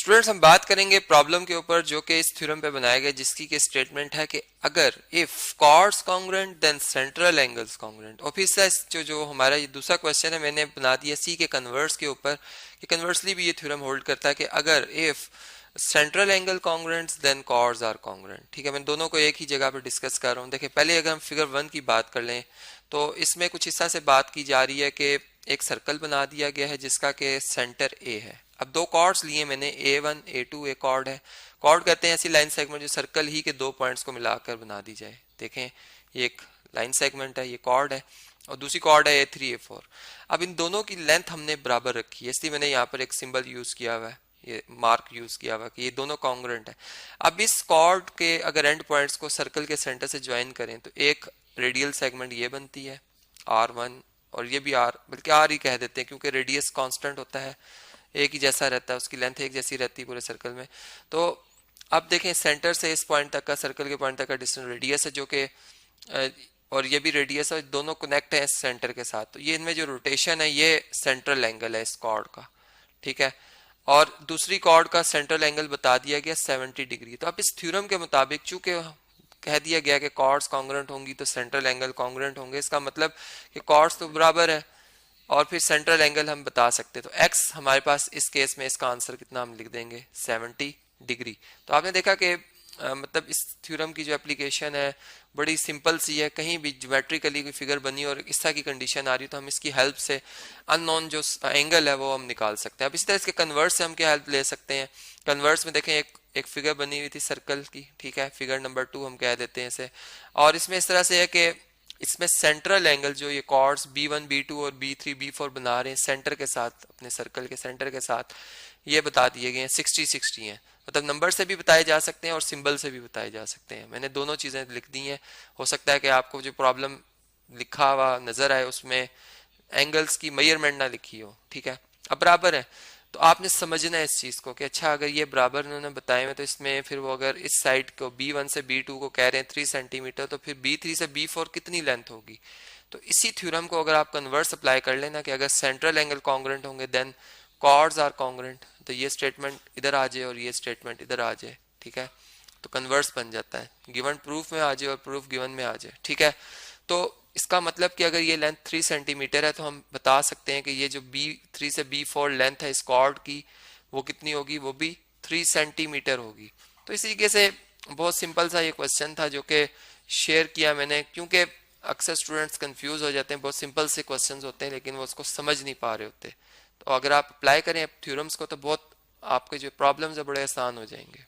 Students हम बात करेंगे प्रॉब्लम के ऊपर जो कि इस थ्योरम पे बनाया गया, जिसकी के स्टेटमेंट है कि अगर if chords congruent then central angles congruent. और फिर से जो हमारा ये दूसरा क्वेश्चन है मैंने बना दिया सी के कन्वर्स के ऊपर कि कन्वर्सली भी ये थ्योरम होल्ड करता है कि अगर if central angle congruents then chords are congruent. ठीक है, मैं दोनों को एक ही जगह पे डिस्कस कर रहा हूँ। देखिए पहले अगर हम फिगर 1 की बात कर लें तो इसमें कुछ हिस्सा से बात की जा रही है कि एक सर्कल बना दिया गया है जिसका के सेंटर ए है। अब दो कॉर्ड्स लिए मैंने, A1 A2 एक कॉर्ड है। कॉर्ड कहते हैं ऐसी लाइन सेगमेंट जो सर्कल ही के दो पॉइंट्स को मिलाकर बना दी जाए। देखें ये एक लाइन सेगमेंट है, ये कॉर्ड है और दूसरी कॉर्ड है A3 A4। अब इन दोनों की लेंथ हमने बराबर रखी है, इसलिए मैंने यहाँ पर एक सिंबल यूज किया हुआ है, ये मार्क यूज किया हुआ कि ये दोनों कॉन्ग्रुएंट है। अब इस कॉर्ड के अगर एंड पॉइंट्स को सर्कल के सेंटर से ज्वाइन करें तो एक रेडियल सेगमेंट ये बनती है R1, और ये भी R, बल्कि R ही कह देते हैं क्योंकि रेडियस कांस्टेंट होता है, एक ही जैसा रहता है, उसकी लेंथ एक जैसी रहती है पूरे सर्कल में। तो अब देखें सेंटर से इस पॉइंट तक का, सर्कल के पॉइंट तक का डिस्टेंस रेडियस है जो कि, और ये भी रेडियस है, दोनों कनेक्ट है इस सेंटर के साथ। तो ये इनमें जो रोटेशन है ये सेंट्रल एंगल है इस कॉर्ड का। ठीक है, और दूसरी कॉर्ड का सेंट्रल एंगल बता दिया गया 70 डिग्री। तो अब इस थ्योरम के मुताबिक चूंकि कह दिया गया कि कॉर्ड्स कॉन्ग्रुएंट होंगी तो सेंट्रल एंगल कॉन्ग्रुएंट होंगे, इसका मतलब कि कॉर्ड्स तो बराबर है और फिर सेंट्रल एंगल हम बता सकते हैं। तो x हमारे पास इस केस में इसका आंसर कितना हम लिख देंगे 70 डिग्री। तो आपने देखा कि मतलब इस थ्योरम की जो एप्लीकेशन है बड़ी सिंपल सी है। कहीं भी ज्योमेट्रिकली कोई फिगर बनी और इस तरह की कंडीशन आ रही है तो हम इसकी हेल्प से अननोन जो एंगल है वो हम निकाल सकते हैं। अब इसी तरह इसके कन्वर्स से हम क्या हेल्प ले सकते हैं। कन्वर्स में देखें एक फिगर बनी हुई थी सर्कल की, ठीक है, फिगर नंबर 2 हम कह देते हैं इसे। और इसमें इस तरह से है कि इसमें सेंट्रल एंगल जो ये कॉर्ड्स B1 B2 और B3 B4 बना रहे हैं सेंटर के साथ, अपने सर्कल के सेंटर के साथ, ये बता दिए गए हैं 60-60 हैं। मतलब नंबर से भी बताए जा सकते हैं और सिंबल से भी बताए जा सकते हैं। मैंने दोनों चीजें लिख दी हैं। हो सकता है कि आपको जो प्रॉब्लम लिखा हुआ नजर आए उसमें एंगल्स की मेजरमेंट ना लिखी हो। ठीक है, अब बराबर है तो आपने समझना है इस चीज को कि अच्छा अगर ये बराबर उन्होंने बताए हुए तो इसमें फिर वो अगर इस साइड को B1 से B2 को कह रहे हैं 3 सेंटीमीटर तो फिर B3 से B4 कितनी लेंथ होगी। तो इसी थ्योरम को अगर आप कन्वर्स अप्लाई कर लेना कि अगर सेंट्रल एंगल कॉन्ग्रुएंट होंगे देन कॉर्ड्स आर कॉन्ग्रुएंट, तो ये स्टेटमेंट इधर आ जाए और ये स्टेटमेंट इधर आ जाए। ठीक है, तो कन्वर्स बन जाता है, गिवन प्रूफ में आ जाए और प्रूफ गिवन में आ जाए। ठीक है, तो इसका मतलब कि अगर ये लेंथ 3 सेंटीमीटर है तो हम बता सकते हैं कि ये जो B3 से B4 लेंथ है इस कॉर्ड की वो कितनी होगी, वो भी 3 सेंटीमीटर होगी। तो इसी तरीके से बहुत सिंपल सा ये क्वेश्चन था जो कि शेयर किया मैंने, क्योंकि अक्सर स्टूडेंट्स कंफ्यूज हो जाते हैं, बहुत सिंपल से क्वेश्चंस होते हैं लेकिन वो उसको समझ नहीं पा रहे होते। तो अगर आप अप्लाई करें थ्योरम्स को तो बहुत आपके जो प्रॉब्लम्स है बड़े आसान हो जाएंगे।